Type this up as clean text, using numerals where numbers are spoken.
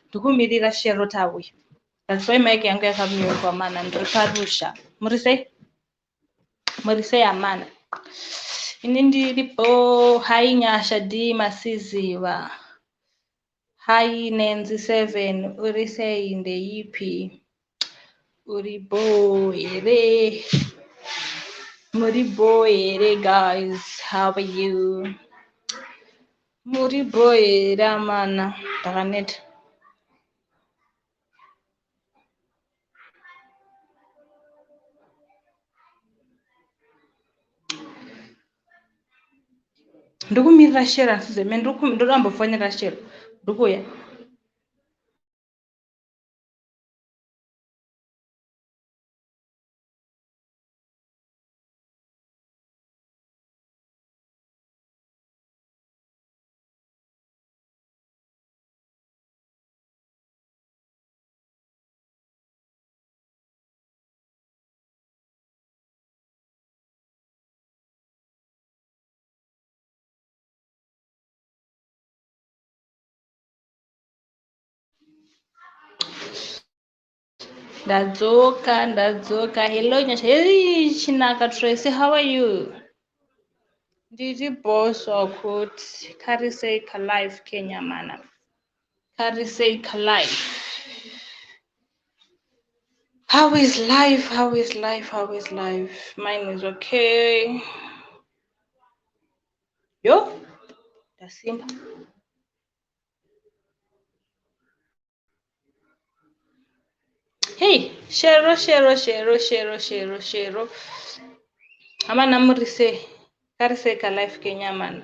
ndikumirira shero tauya. That's why mic yangu yakamyurwa mana ndiri parusha. Muri sei amana? Ini ndiripo. Hai Nyasha D Masiziva. Hai Nancy 7. Uri sei ndeipi? Uri bo here. Muri bo here guys. How are you? Muri bo here amana. Takaneta. Ndikumirira shero asize me ndorambofonera shero ndikuya. Ndadzoka. Hello Nyasha. Hey Chinaka Tracy, how are you? Ndiri boss wakuti Kariseika live Kenya mana. Kariseika live. How is life? Mine is okay. Yo, ndasimba. Hey, shero. Amana muri sei. Kariseika live Kenya mana.